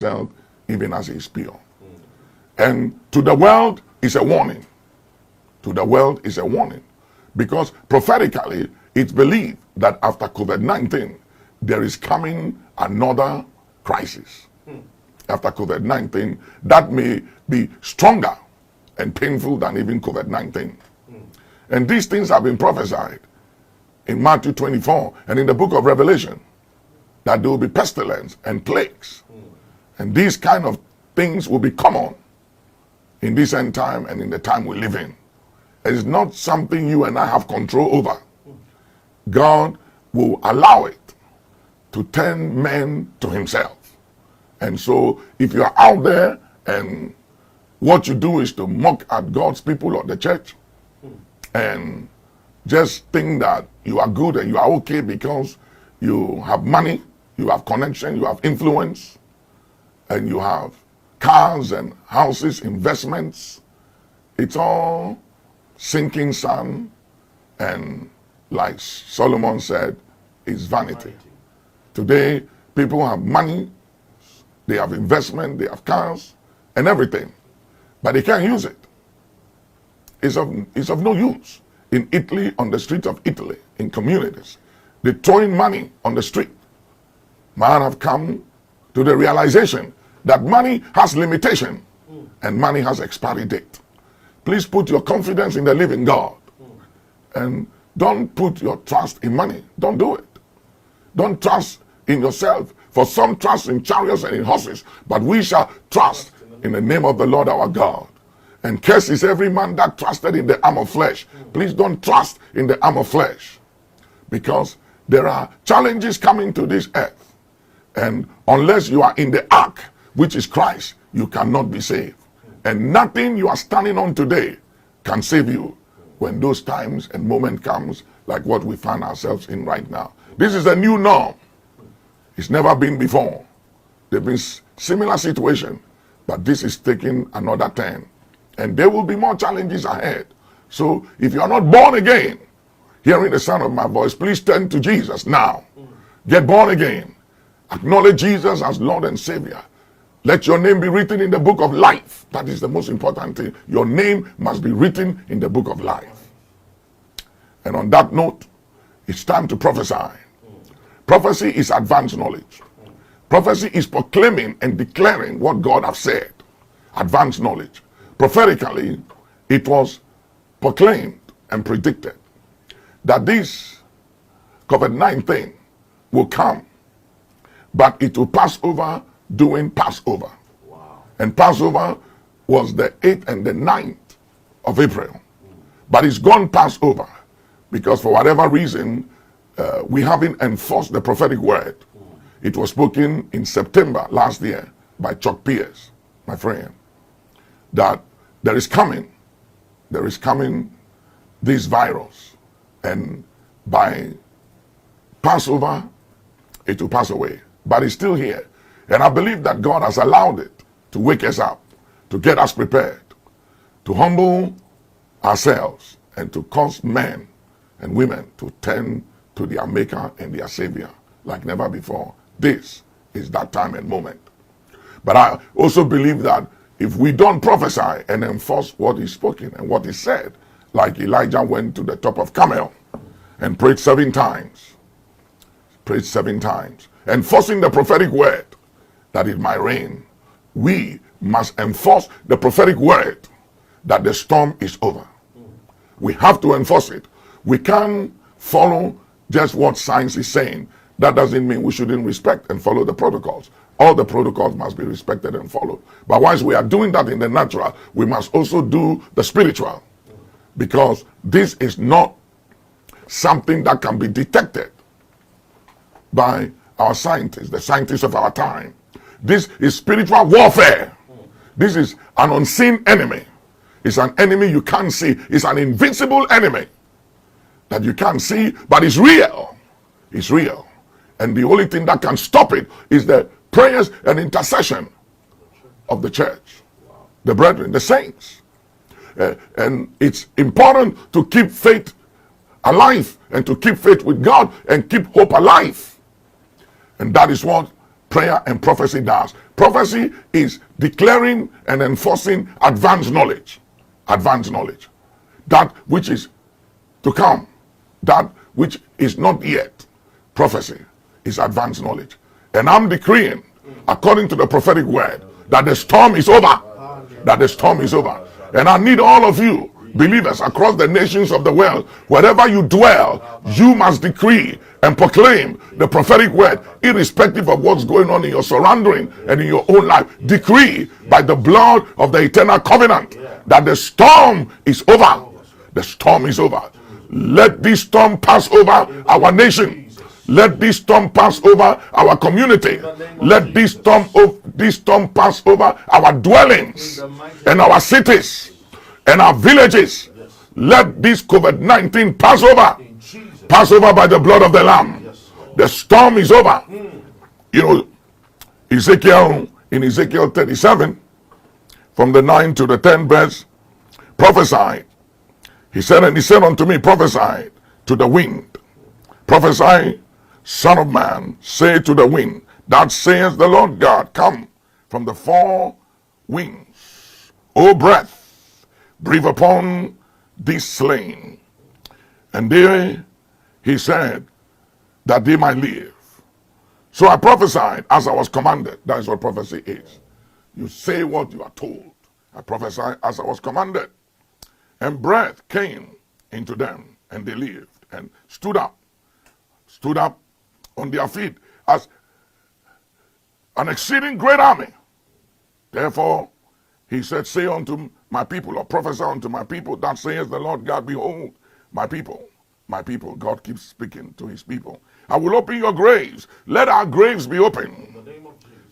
himself even as he is pure. And to the world is a warning. To the world is a warning. Because prophetically, it's believed that after COVID-19, there is coming another crisis. After COVID-19, that may be stronger and painful than even COVID-19. And these things have been prophesied in Matthew 24 and in the book of Revelation, that there will be pestilence and plagues. And these kind of things will be common in this end time and in the time we live in. It is not something you and I have control over. God will allow it to turn men to himself. And so if you are out there and what you do is to mock at God's people or the church and just think that you are good and you are okay because you have money, you have connection, you have influence, and you have cars and houses, investments, it's all sinking sand, and like Solomon said, it's vanity. Today, people have money, they have investment, they have cars, and everything, but they can't use it. It's of no use. In Italy, on the streets of Italy, in communities, they're throwing money on the street. Man have come to the realization that money has limitation and money has expiry date. Please put your confidence in the living God and don't put your trust in money. Don't do it. Don't trust in yourself. For some trust in chariots and in horses, but we shall trust in the name of the Lord our God. And cursed is every man that trusted in the arm of flesh. Please don't trust in the arm of flesh, because there are challenges coming to this earth. And unless you are in the ark, which is Christ, you cannot be saved. And nothing you are standing on today can save you when those times and moment comes like what we find ourselves in right now. This is a new norm. It's never been before. There have been similar situations, but this is taking another turn. And there will be more challenges ahead. So if you are not born again, hearing the sound of my voice, please turn to Jesus now. Get born again. Acknowledge Jesus as Lord and Savior. Let your name be written in the book of life. That is the most important thing. Your name must be written in the book of life. And on that note, it's time to prophesy. Prophecy is advanced knowledge. Prophecy is proclaiming and declaring what God has said. Advanced knowledge. Prophetically, it was proclaimed and predicted that this COVID-19 will come, but it will pass over during Passover. Wow. And Passover was the 8th and the 9th of April. But it's gone past over because for whatever reason, we haven't enforced the prophetic word. It was spoken in September last year by Chuck Pierce, my friend, that there is coming this virus, and by Passover, it will pass away. But it's still here. And I believe that God has allowed it to wake us up, to get us prepared, to humble ourselves, and to cause men and women to turn to their Maker and their Savior like never before. This is that time and moment. But I also believe that if we don't prophesy and enforce what is spoken and what is said, like Elijah went to the top of Carmel and prayed 7 times, enforcing the prophetic word that it might rain, we must enforce the prophetic word that the storm is over. We have to enforce it. We can't follow just what science is saying. That doesn't mean we shouldn't respect and follow the protocols. All the protocols must be respected and followed. But once we are doing that in the natural, we must also do the spiritual. Because this is not something that can be detected by our scientists, the scientists of our time. This is spiritual warfare. This is an unseen enemy. It's an enemy you can't see. It's an invincible enemy that you can't see, but it's real. It's real. And the only thing that can stop it is the prayers and intercession of the church, the brethren, the saints. And it's important to keep faith alive and to keep faith with God and keep hope alive. And that is what prayer and prophecy does. Prophecy is declaring and enforcing advanced knowledge. Advanced knowledge. That which is to come. That which is not yet. Prophecy is advanced knowledge. And I'm decreeing, according to the prophetic word, that the storm is over. That the storm is over. And I need all of you, believers across the nations of the world, wherever you dwell, you must decree and proclaim the prophetic word, irrespective of what's going on in your surrounding and in your own life. Decree by the blood of the eternal covenant that the storm is over. The storm is over. Let this storm pass over our nation. Let this storm pass over our community. Let this storm pass over our dwellings and our cities and our villages. Let this COVID-19 pass over. Pass over by the blood of the Lamb. The storm is over. You know, in Ezekiel 37, from the 9 to the 10 verse, prophesied. He said unto me, prophesy to the wind. Prophesy, Son of man, say to the wind, that says the Lord God, come from the four winds. O breath, breathe upon this slain. And there he said that they might live. So I prophesied as I was commanded. That is what prophecy is. You say what you are told. I prophesied as I was commanded. And breath came into them, and they lived, and stood up on their feet as an exceeding great army. Therefore, he said, say unto my people, or prophesy unto my people, that says the Lord God, behold, my people, God keeps speaking to his people. I will open your graves. Let our graves be open.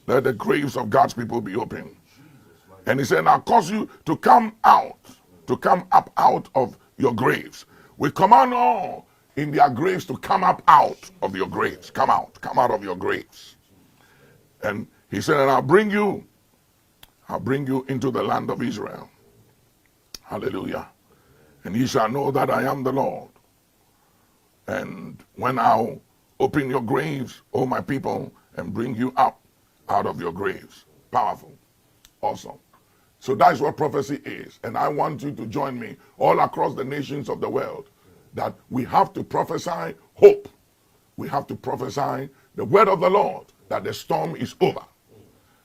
Let the graves of God's people be open. And he said, I'll cause you to come out, to come up out of your graves. We command all in their graves to come up out of your graves. Come out of your graves. And he said, and I'll bring you into the land of Israel. Hallelujah. And ye shall know that I am the Lord. And when I'll open your graves, O my people, and bring you up out of your graves. Powerful. Awesome. So that's what prophecy is. And I want you to join me all across the nations of the world, that we have to prophesy hope. We have to prophesy the word of the Lord, that the storm is over.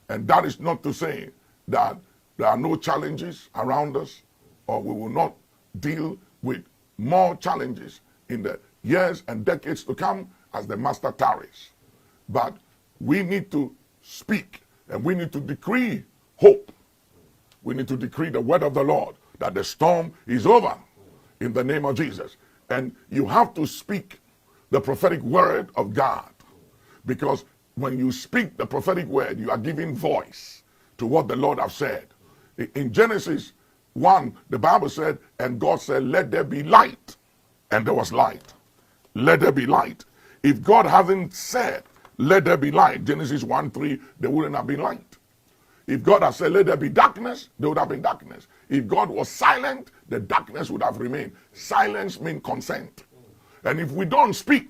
And that is not to say that there are no challenges around us, or we will not deal with more challenges in the years and decades to come as the master tarries. But we need to speak, and we need to decree hope. We need to decree the word of the Lord, that the storm is over in the name of Jesus. And you have to speak the prophetic word of God, because when you speak the prophetic word, you are giving voice to what the Lord has said. In Genesis 1, the Bible said, and God said, let there be light. And there was light. Let there be light. If God hasn't said, let there be light, Genesis 1:3, there wouldn't have been light. If God had said, let there be darkness, there would have been darkness. If God was silent, the darkness would have remained. Silence means consent. And if we don't speak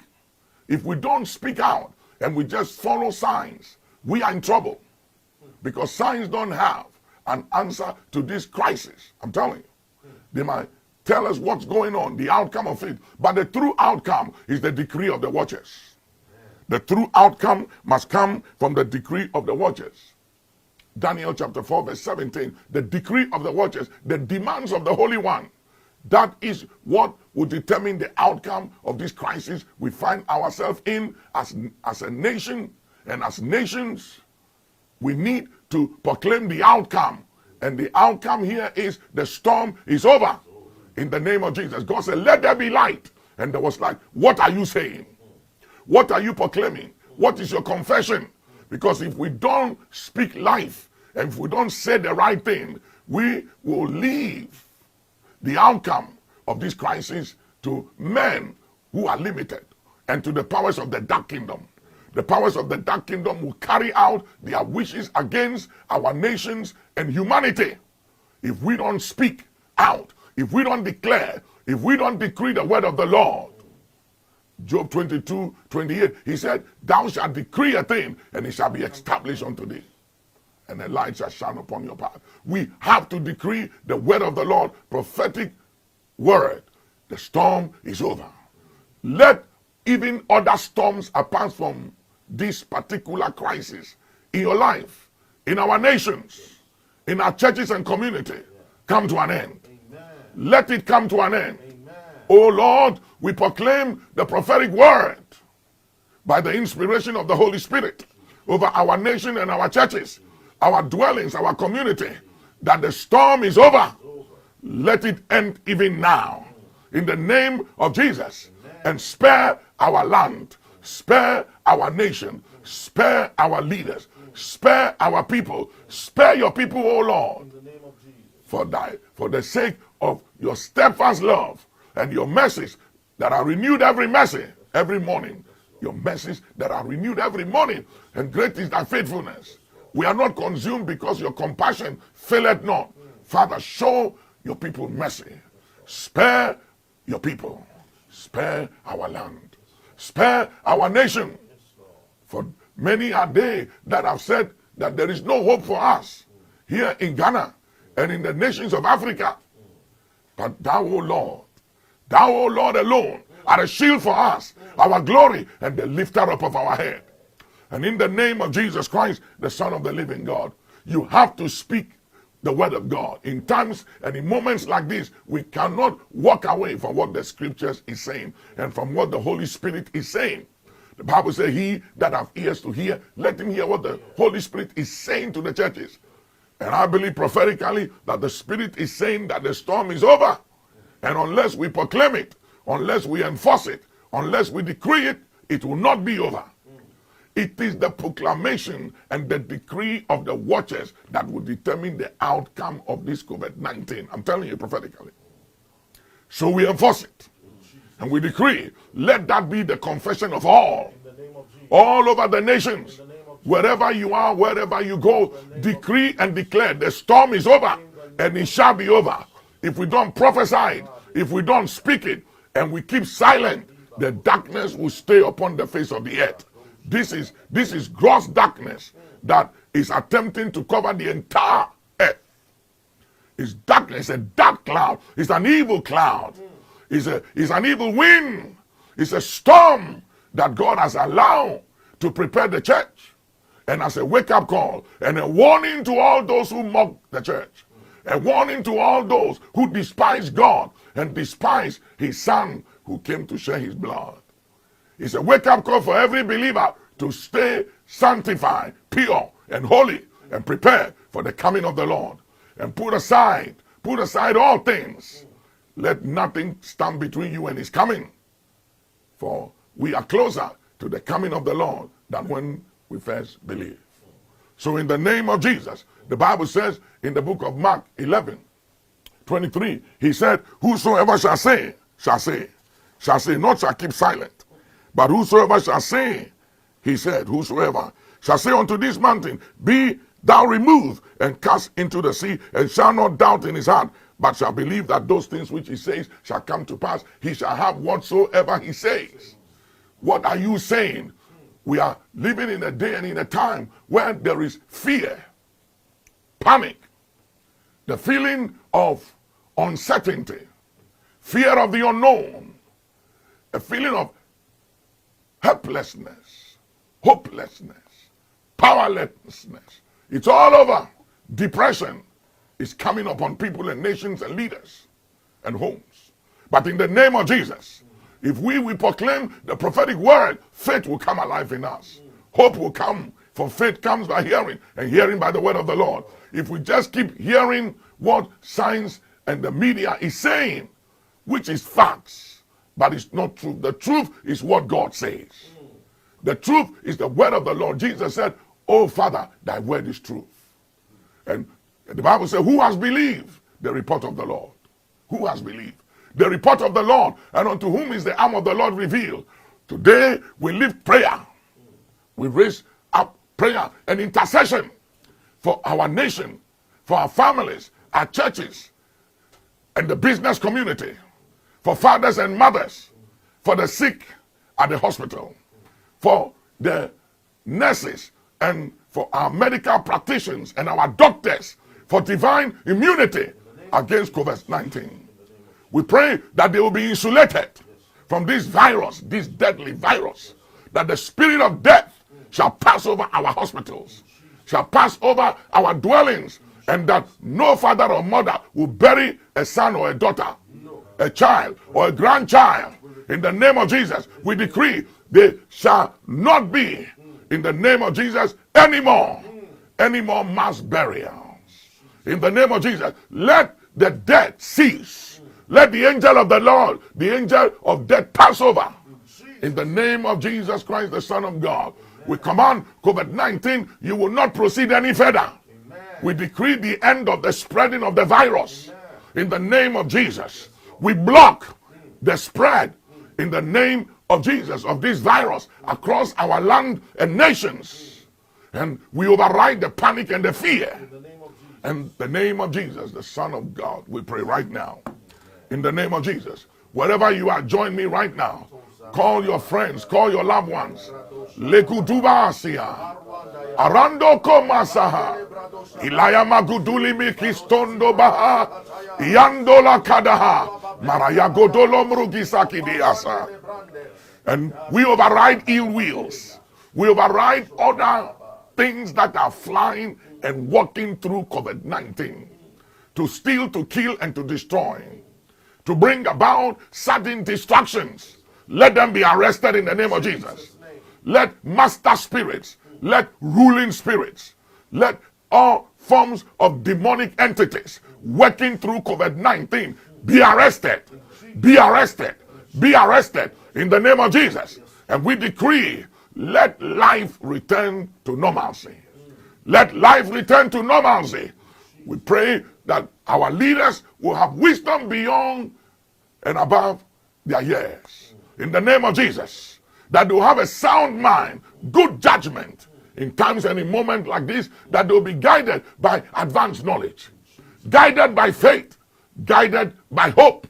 out, and we just follow signs, we are in trouble. Because signs don't have an answer to this crisis. I'm telling you. They might tell us what's going on, the outcome of it. But the true outcome is the decree of the watchers. The true outcome must come from the decree of the watchers. Daniel chapter 4 verse 17, the decree of the watchers, the demands of the Holy One. That is what will determine the outcome of this crisis we find ourselves in as a nation. And as nations, we need to proclaim the outcome. And the outcome here is the storm is over. In the name of Jesus. God said, let there be light. And there was light. What are you saying? What are you proclaiming? What is your confession? Because if we don't speak life, and if we don't say the right thing, we will leave the outcome of this crisis to men who are limited, and to the powers of the dark kingdom. The powers of the dark kingdom will carry out their wishes against our nations and humanity. If we don't speak out, if we don't declare, if we don't decree the word of the Lord, Job 22:28, he said, thou shalt decree a thing, and it shall be established unto thee. And the light shall shine upon your path. We have to decree the word of the Lord, prophetic word. The storm is over. Let even other storms apart from this particular crisis in your life, in our nations, in our churches and community, come to an end. Amen. Let it come to an end. Amen. Oh Lord, we proclaim the prophetic word by the inspiration of the Holy Spirit over our nation and our churches, our dwellings, our community, that the storm is over. Let it end even now, in the name of Jesus. And spare our land, spare our nation, spare our leaders, spare our people, spare your people, O Lord, for the sake of your steadfast love and your mercies that are renewed every morning. Your mercies that are renewed every morning, and great is thy faithfulness. We are not consumed because your compassion faileth not. Father, show your people mercy. Spare your people. Spare our land. Spare our nation. For many are they that have said that there is no hope for us here in Ghana and in the nations of Africa. But thou, O Lord alone, are a shield for us, our glory, and the lifter up of our head. And in the name of Jesus Christ, the Son of the living God, you have to speak the word of God. In times and in moments like this, we cannot walk away from what the scriptures is saying and from what the Holy Spirit is saying. The Bible says, he that have ears to hear, let him hear what the Holy Spirit is saying to the churches. And I believe prophetically that the Spirit is saying that the storm is over. And unless we proclaim it, unless we enforce it, unless we decree it, it will not be over. It is the proclamation and the decree of the watchers that will determine the outcome of this COVID-19. I'm telling you prophetically. So we enforce it. And we decree, let that be the confession of all over the nations. Wherever you are, wherever you go, decree and declare the storm is over, and it shall be over. If we don't prophesy it, if we don't speak it, and we keep silent, the darkness will stay upon the face of the earth. This is gross darkness that is attempting to cover the entire earth. It's darkness, a dark cloud. It's an evil cloud. It's an evil wind. It's a storm that God has allowed to prepare the church. And as a wake-up call and a warning to all those who mock the church. A warning to all those who despise God and despise his Son who came to share his blood. It's a wake-up call for every believer to stay sanctified, pure, and holy, and prepare for the coming of the Lord. And put aside all things. Let nothing stand between you and his coming. For we are closer to the coming of the Lord than when we first believed. So in the name of Jesus, the Bible says in the book of Mark 11:23, he said, whosoever shall say, not shall keep silent. But whosoever shall say, he said, whosoever shall say unto this mountain, be thou removed and cast into the sea, and shall not doubt in his heart, but shall believe that those things which he says shall come to pass, he shall have whatsoever he says. What are you saying? We are living in a day and in a time where there is fear, panic, the feeling of uncertainty, fear of the unknown, a feeling of helplessness, hopelessness, powerlessness. It's all over. Depression is coming upon people and nations and leaders and homes. But in the name of Jesus, if we proclaim the prophetic word, faith will come alive in us. Hope will come, for faith comes by hearing, and hearing by the word of the Lord. If we just keep hearing what science and the media is saying, which is facts, but it's not true. The truth is what God says. The truth is the word of the Lord. Jesus said, oh Father, thy word is truth. And the Bible says, who has believed the report of the Lord? Who has believed the report of the Lord? And unto whom is the arm of the Lord revealed? Today we lift prayer. We raise up prayer and intercession for our nation, for our families, our churches, and the business community, for fathers and mothers, for the sick at the hospital, for the nurses, and for our medical practitioners and our doctors, for divine immunity against COVID-19. We pray that they will be insulated from this virus, this deadly virus, that the spirit of death shall pass over our hospitals, shall pass over our dwellings, and that no father or mother will bury a son or a daughter, a child or a grandchild. In the name of Jesus, we decree they shall not be, in the name of Jesus, any more mass burials. In the name of Jesus, let the dead cease. Let the angel of the Lord, the angel of death, pass over. In the name of Jesus Christ, the Son of God, we command COVID-19, you will not proceed any further. We decree the end of the spreading of the virus. In the name of Jesus, we block the spread, in the name of Jesus, of this virus across our land and nations. And we override the panic and the fear. In the name of Jesus, the Son of God, we pray right now. In the name of Jesus, wherever you are, join me right now. Call your friends, call your loved ones. Lekutuba Asia, Arando Komasaha, Ilaya Maguduli Mikistondo Baha, Yandola Kadaha, Maraya Godolo Mrugisaki Diasa. And we override ill wills. We override other things that are flying and walking through COVID-19 to steal, to kill, and to destroy, to bring about sudden destructions. Let them be arrested in the name of Jesus. Let master spirits, let ruling spirits, let all forms of demonic entities working through COVID-19 be arrested, be arrested, be arrested in the name of Jesus. And we decree, let life return to normalcy. Let life return to normalcy. We pray that our leaders will have wisdom beyond and above their years. In the name of Jesus, that they will have a sound mind, good judgment in times and in moments like this, that they will be guided by advanced knowledge, guided by faith, guided by hope.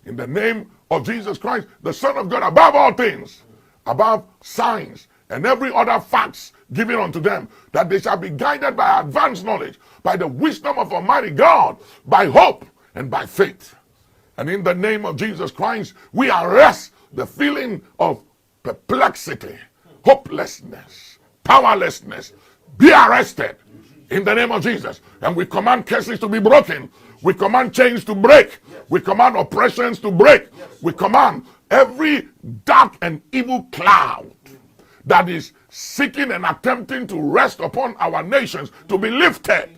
In the name of Jesus Christ, the Son of God, above all things, above science and every other facts given unto them, that they shall be guided by advanced knowledge, by the wisdom of Almighty God, by hope and by faith. And in the name of Jesus Christ, we arrest the feeling of perplexity, hopelessness, powerlessness. Be arrested in the name of Jesus. And we command curses to be broken. We command chains to break. We command oppressions to break. We command every dark and evil cloud that is seeking and attempting to rest upon our nations to be lifted.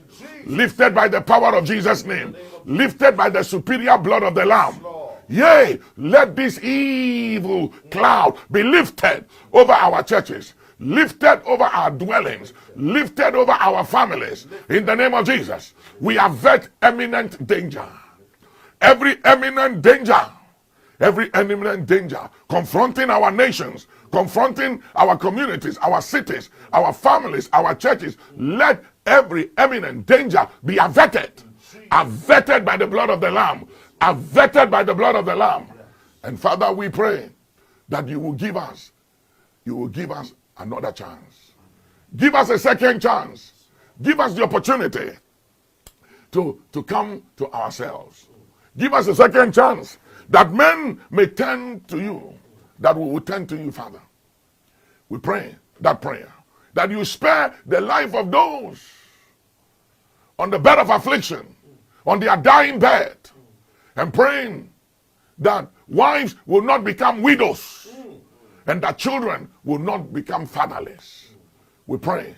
Lifted by the power of Jesus' name. Lifted by the superior blood of the Lamb. Yea, let this evil cloud be lifted over our churches, lifted over our dwellings, lifted over our families. In the name of Jesus, we avert imminent danger. Every imminent danger confronting our nations, confronting our communities, our cities, our families, our churches. Let every imminent danger be averted. Averted by the blood of the Lamb. Averted by the blood of the Lamb. And Father, we pray that you will give us another chance. Give us a second chance. Give us the opportunity to come to ourselves. Give us a second chance that men may turn to you, that we will turn to you, Father. We pray that prayer, that you spare the life of those on the bed of affliction, on their dying bed, and praying that wives will not become widows and that children will not become fatherless. We pray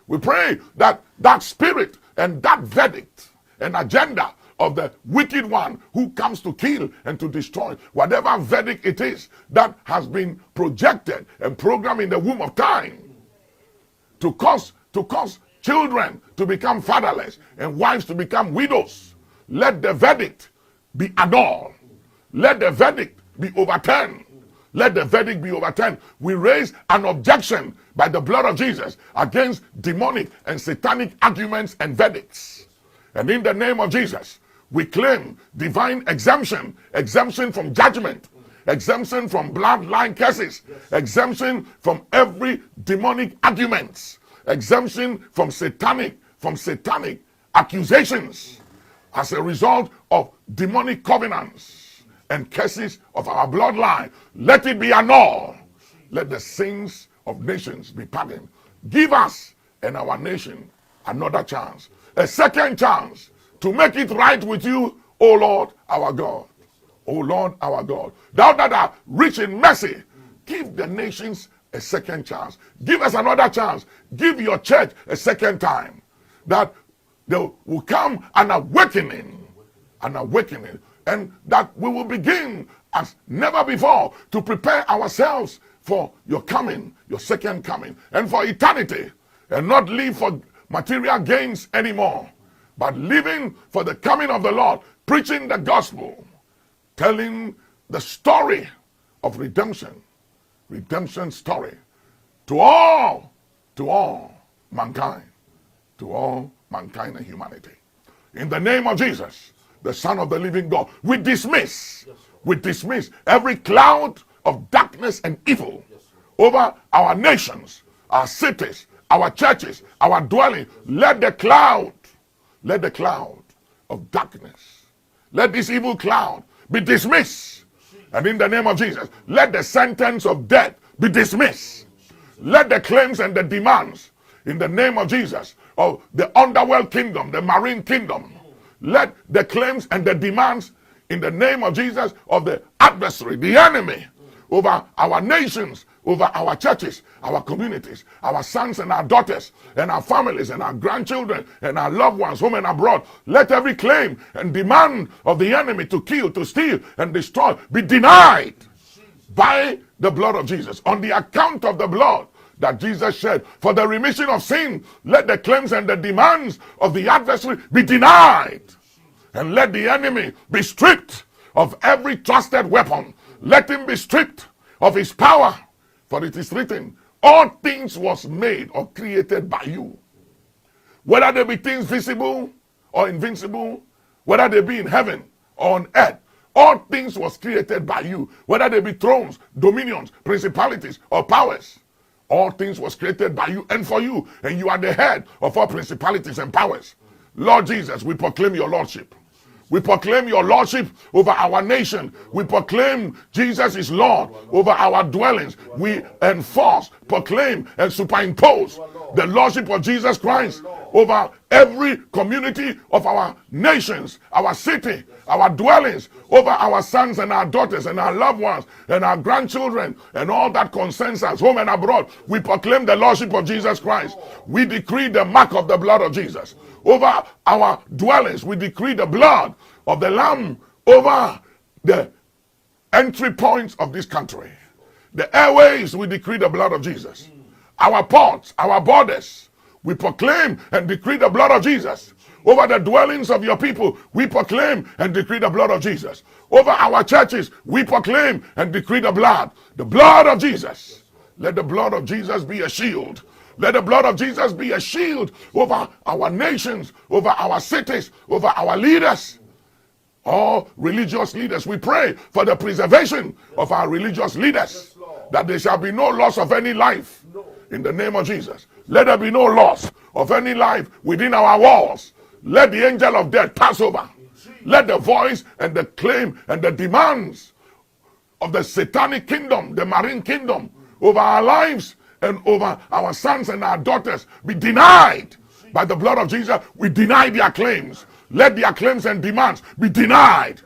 that that spirit and that verdict and agenda of the wicked one who comes to kill and to destroy, whatever verdict it is that has been projected and programmed in the womb of time to cause children to become fatherless and wives to become widows, let the verdict be annulled. Let the verdict be overturned. Let the verdict be overturned. We raise an objection by the blood of Jesus against demonic and satanic arguments and verdicts. And in the name of Jesus, we claim divine exemption from judgment, exemption from bloodline curses, exemption from every demonic arguments, exemption from satanic accusations as a result of demonic covenants and curses of our bloodline. Let it be annulled. Let the sins of nations be pardoned. Give us and our nation another chance, a second chance to make it right with you, O Lord our God. O Lord our God, thou that art rich in mercy, give the nations a second chance. Give us another chance. Give your church a second time, that there will come an awakening, and that we will begin as never before to prepare ourselves for your coming, your second coming, and for eternity, and not live for material gains anymore, but living for the coming of the Lord, preaching the gospel, telling the story of redemption story to all mankind and humanity. In the name of Jesus, the Son of the living God, we dismiss every cloud of darkness and evil over our nations, our cities, our churches, our dwelling. Let the cloud of darkness, let this evil cloud be dismissed. And in the name of Jesus, let the sentence of death be dismissed. Let the claims and the demands, in the name of Jesus, of the underworld kingdom, the marine kingdom, let the claims and the demands, in the name of Jesus, of the adversary, the enemy, over our nations, over our churches, our communities, our sons and our daughters, and our families and our grandchildren and our loved ones, home and abroad. Let every claim and demand of the enemy to kill, to steal, and destroy be denied by the blood of Jesus. On the account of the blood that Jesus shed for the remission of sin, let the claims and the demands of the adversary be denied. And let the enemy be stripped of every trusted weapon. Let him be stripped of his power. For it is written, all things was made or created by you. Whether they be things visible or invincible, whether they be in heaven or on earth, all things was created by you. Whether they be thrones, dominions, principalities, or powers, all things was created by you and for you. And you are the head of all principalities and powers. Lord Jesus, we proclaim your lordship. We proclaim your lordship over our nation. We proclaim Jesus is Lord over our dwellings. We enforce, proclaim, and superimpose the lordship of Jesus Christ over every community of our nations, our city, our dwellings, over our sons and our daughters and our loved ones and our grandchildren and all that concerns us, home and abroad. We proclaim the lordship of Jesus Christ. We decree the mark of the blood of Jesus over our dwellings. We decree the blood of the Lamb over the entry points of this country. The airways, we decree the blood of Jesus. Our ports, our borders, we proclaim and decree the blood of Jesus. Over the dwellings of your people, we proclaim and decree the blood of Jesus. Over our churches, we proclaim and decree the blood of Jesus. Let the blood of Jesus be a shield. Let the blood of Jesus be a shield over our nations, over our cities, over our leaders, all religious leaders. We pray for the preservation of our religious leaders, that there shall be no loss of any life in the name of Jesus. Let there be no loss of any life within our walls. Let the angel of death pass over. Let the voice and the claim and the demands of the satanic kingdom, the marine kingdom, over our lives and over our sons and our daughters be denied by the blood of Jesus. We deny their claims. Let their claims and demands be denied.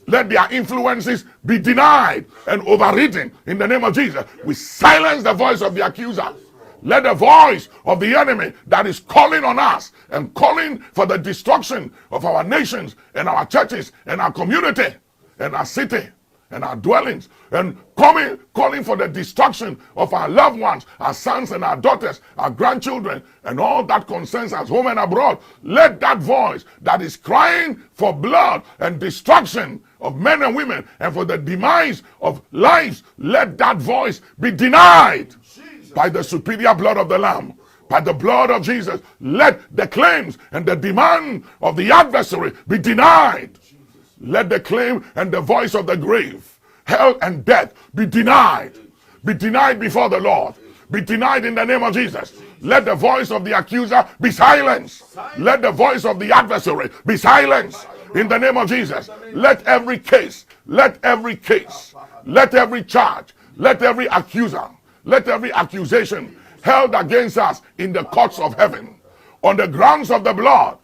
Let their influences be denied and overridden in the name of Jesus. We silence the voice of the accuser. Let the voice of the enemy that is calling on us and calling for the destruction of our nations and our churches and our community and our city and our dwellings, and calling for the destruction of our loved ones, our sons and our daughters, our grandchildren, and all that concerns us home and abroad. Let that voice that is crying for blood and destruction of men and women and for the demise of lives, let that voice be denied by the superior blood of the Lamb. By the blood of Jesus, let the claims and the demand of the adversary be denied. Let the claim and the voice of the grave hell and death be denied. Be denied before the Lord. Be denied in the name of Jesus. Let the voice of the accuser be silenced. Let the voice of the adversary be silenced in the name of Jesus. Let every case, let every charge, let every accuser, let every accusation held against us in the courts of heaven on the grounds of the blood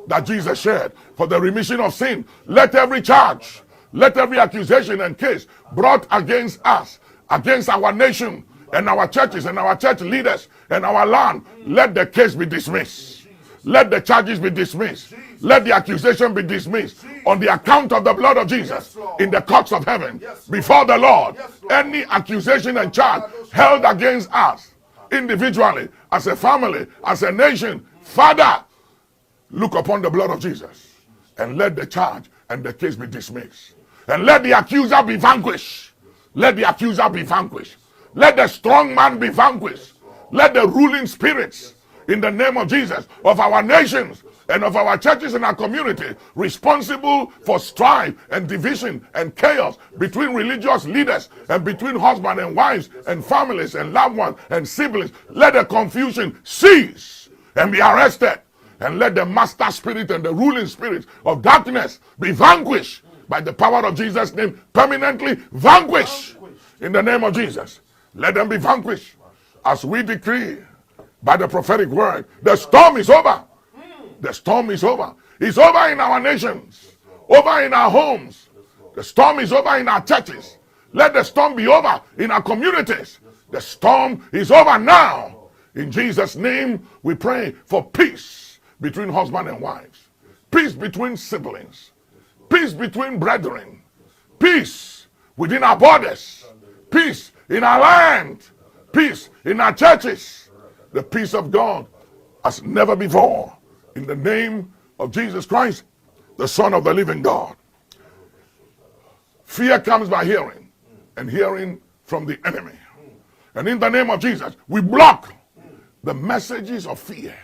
that Jesus shed for the remission of sin. Let every charge, let every accusation and case brought against us, against our nation and our churches and our church leaders and our land, let the case be dismissed. Let the charges be dismissed. Let the accusation be dismissed on the account of the blood of Jesus in the courts of heaven before the Lord. Any accusation and charge held against us individually, as a family, as a nation, Father, look upon the blood of Jesus and let the charge and the case be dismissed. And let the accuser be vanquished. Let the accuser be vanquished. Let the strong man be vanquished. Let the ruling spirits in the name of Jesus of our nations and of our churches and our community responsible for strife and division and chaos between religious leaders and between husbands and wives and families and loved ones and siblings, let the confusion cease and be arrested. And let the master spirit and the ruling spirit of darkness be vanquished by the power of Jesus' name, permanently vanquished in the name of Jesus. Let them be vanquished as we decree by the prophetic word. The storm is over. The storm is over. It's over in our nations, over in our homes. The storm is over in our churches. Let the storm be over in our communities. The storm is over now. In Jesus' name, we pray for peace between husband and wives, peace between siblings, peace between brethren, peace within our borders, peace in our land, peace in our churches. The peace of God as never before. In the name of Jesus Christ, the Son of the living God. Fear comes by hearing, and hearing from the enemy. And in the name of Jesus, we block the messages of fear.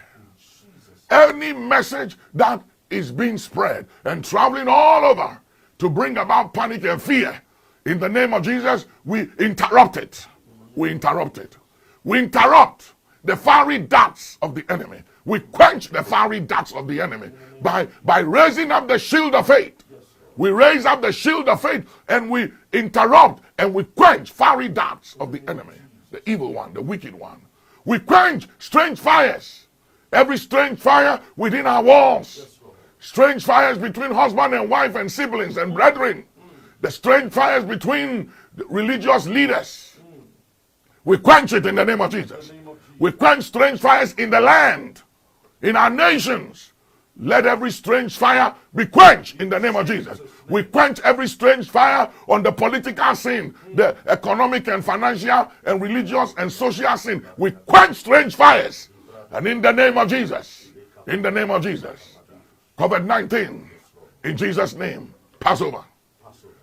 Any message that is being spread and traveling all over to bring about panic and fear, in the name of Jesus, we interrupt it. We interrupt it. We interrupt the fiery darts of the enemy. We quench the fiery darts of the enemy by raising up the shield of faith. We raise up the shield of faith and we interrupt and we quench fiery darts of the enemy, the evil one, the wicked one. We quench strange fires, every strange fire within our walls, strange fires between husband and wife and siblings and brethren, the strange fires between religious leaders. We quench it in the name of Jesus. We quench strange fires in the land, in our nations. Let every strange fire be quenched in the name of Jesus. We quench every strange fire on the political scene, the economic and financial and religious and social scene. We quench strange fires. And in the name of Jesus, in the name of Jesus, COVID-19, in Jesus' name, Passover.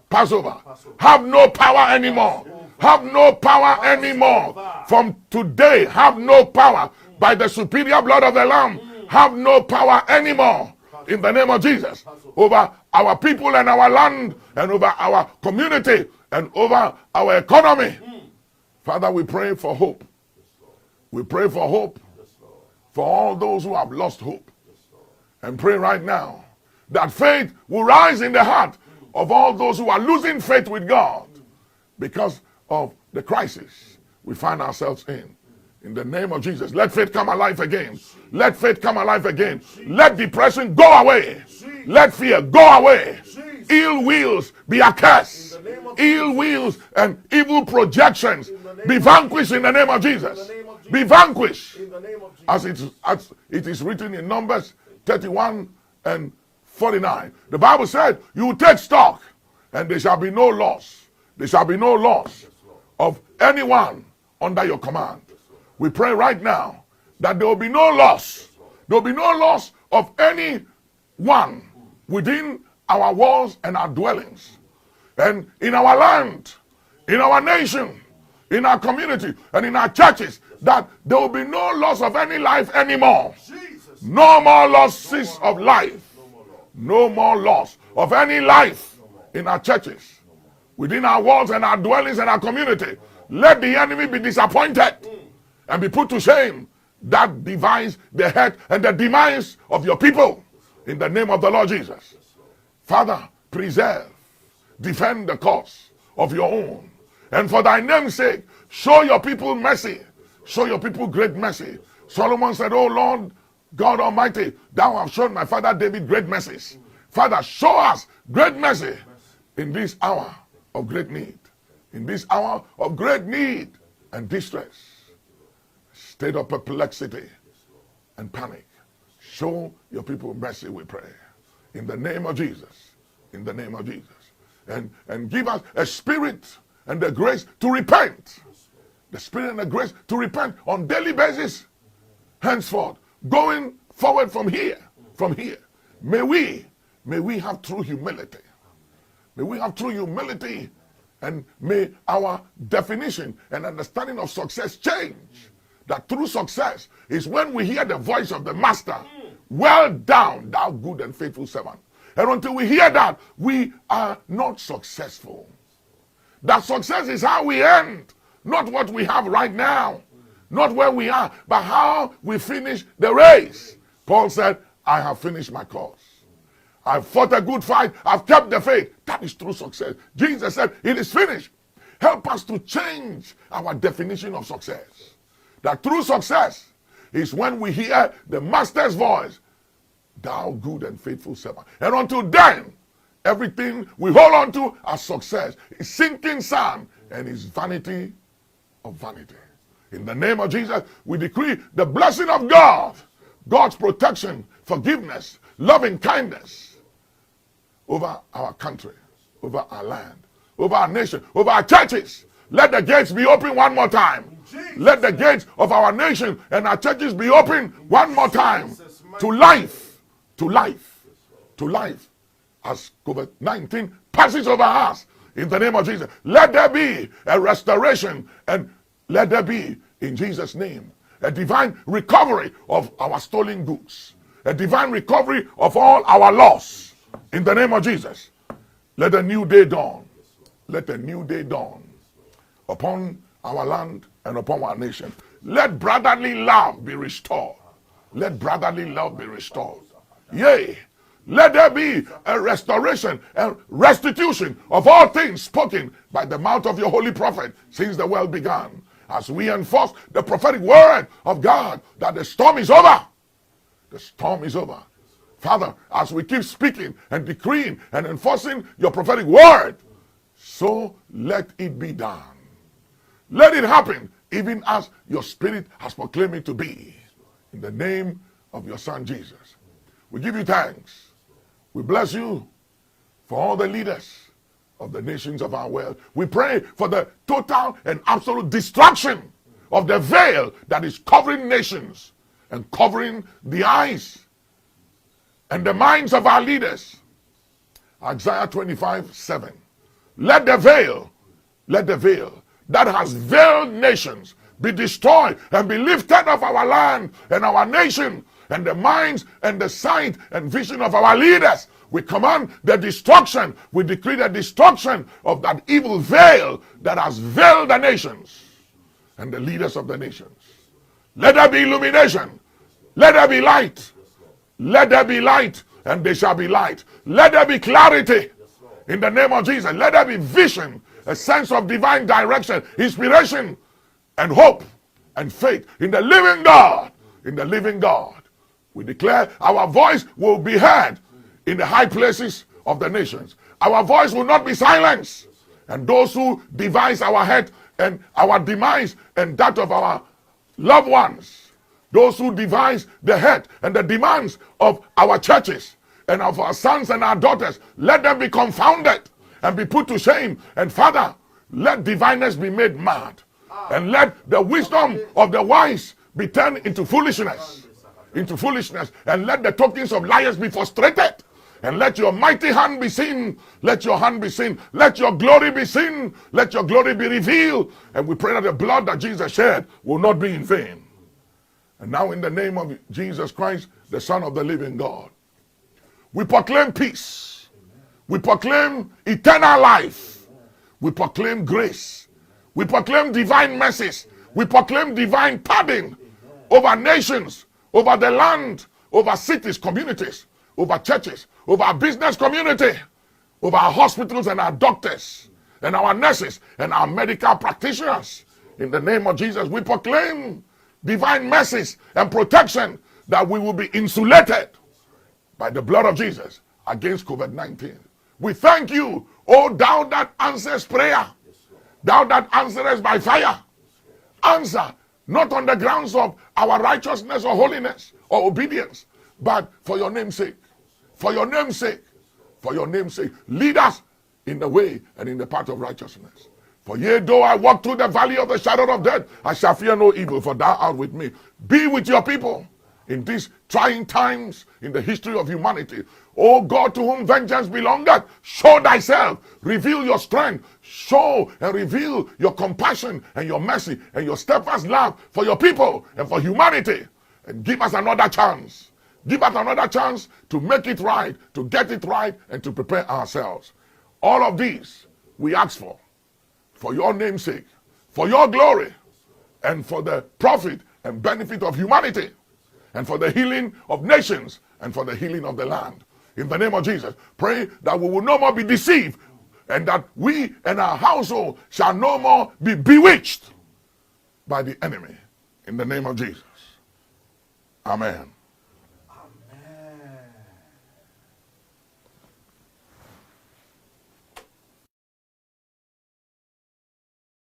Passover. Have no power anymore. Have no power anymore. From today, have no power. By the superior blood of the Lamb, have no power anymore. In the name of Jesus. Over our people and our land, and over our community, and over our economy. Father, we pray for hope. We pray for hope for all those who have lost hope. And pray right now that faith will rise in the heart of all those who are losing faith with God because of the crisis we find ourselves in. In the name of Jesus, let faith come alive again. Let faith come alive again. Let depression go away. Let fear go away. Ill wills be accursed. Ill wills and evil projections be vanquished in the name of Jesus. Be vanquished. As it is written in Numbers 31 and 49. The Bible said, you will take stock and there shall be no loss. There shall be no loss of anyone under your command. We pray right now that there will be no loss. There will be no loss of anyone within our walls and our dwellings. And in our land, in our nation, in our community, and in our churches, that there will be no loss of any life anymore. No more losses of life. No more loss of any life in our churches, within our walls and our dwellings and our community. Let the enemy be disappointed and be put to shame that divides the head and the demise of your people. In the name of the Lord Jesus. Father, preserve, defend the cause of your own. And for thy name's sake, show your people mercy. Show your people great mercy. Solomon said, "Oh Lord, God Almighty, thou hast shown my father David great mercies." Father, show us great mercy in this hour of great need. In this hour of great need and distress. State of perplexity and panic. Show your people mercy, we pray. In the name of Jesus. In the name of Jesus. And give us a spirit and the grace to repent. The spirit and the grace to repent on daily basis. Henceforth, going forward from here. May we have true humility. May we have true humility, and may our definition and understanding of success change. That true success is when we hear the voice of the master. Well done, thou good and faithful servant. And until we hear that, we are not successful. That success is how we end, not what we have right now, not where we are, but how we finish the race. Paul said, "I have finished my course. I've fought a good fight. I've kept the faith." That is true success. Jesus said, "It is finished." Help us to change our definition of success. That true success is when we hear the master's voice, "Thou good and faithful servant." And until then, everything we hold on to as success is sinking sand and is vanity of vanity. In the name of Jesus, we decree the blessing of God, God's protection, forgiveness, loving kindness over our country, over our land, over our nation, over our churches. Let the gates be open one more time. Let the gates of our nation and our churches be open one more time to life, to life, to life. As COVID-19 passes over us, in the name of Jesus, let there be a restoration, and let there be, in Jesus' name, a divine recovery of our stolen goods, a divine recovery of all our loss, in the name of Jesus. Let a new day dawn. Let a new day dawn upon our land and upon our nation. Let brotherly love be restored. Let brotherly love be restored. Yea, let there be a restoration and restitution of all things spoken by the mouth of your holy prophet since the world began. As we enforce the prophetic word of God that the storm is over. The storm is over. Father, as we keep speaking and decreeing and enforcing your prophetic word, so let it be done. Let it happen even as your spirit has proclaimed it to be. In the name of your son Jesus. We give you thanks. We bless you for all the leaders of the nations of our world. We pray for the total and absolute destruction of the veil that is covering nations and covering the eyes and the minds of our leaders. Isaiah 25:7. Let the veil that has veiled nations be destroyed and be lifted off our land and our nation and the minds and the sight and vision of our leaders. We command the destruction. We decree the destruction of that evil veil that has veiled the nations and the leaders of the nations. Let there be illumination. Let there be light. Let there be light, and there shall be light. Let there be clarity in the name of Jesus. Let there be vision, a sense of divine direction, inspiration, and hope and faith in the living God. In the living God. We declare our voice will be heard in the high places of the nations. Our voice will not be silenced. And those who devise our head and our demise and that of our loved ones, those who devise the head and the demands of our churches and of our sons and our daughters, let them be confounded and be put to shame. And Father, let divineness be made mad, and let the wisdom of the wise be turned into foolishness. And let the tokens of liars be frustrated, and let your mighty hand be seen. Let your hand be seen. Let your glory be seen. Let your glory be revealed. And we pray that the blood that Jesus shed will not be in vain. And now in the name of Jesus Christ, the Son of the living God, we proclaim peace. We proclaim eternal life. We proclaim grace. We proclaim divine mercies. We proclaim divine pardon over nations, over the land, over cities, communities, over churches, over our business community, over our hospitals and our doctors and our nurses and our medical practitioners. In the name of Jesus, we proclaim divine mercies and protection that we will be insulated by the blood of Jesus against COVID-19. We thank you, oh thou that answers prayer, thou that answerest by fire. Answer not on the grounds of our righteousness or holiness or obedience, but for your name's sake. For your name's sake. For your name's sake. Lead us in the way and in the path of righteousness. For yea, though I walk through the valley of the shadow of death, I shall fear no evil, for thou art with me. Be with your people in these trying times in the history of humanity. O God, to whom vengeance belongeth, show thyself, reveal your strength, show and reveal your compassion and your mercy and your steadfast love for your people and for humanity, and give us another chance. Give us another chance to make it right, to get it right, and to prepare ourselves. All of these we ask for your name's sake, for your glory, and for the profit and benefit of humanity, and for the healing of nations, and for the healing of the land. In the name of Jesus, pray that we will no more be deceived, and that we and our household shall no more be bewitched by the enemy. In the name of Jesus. Amen.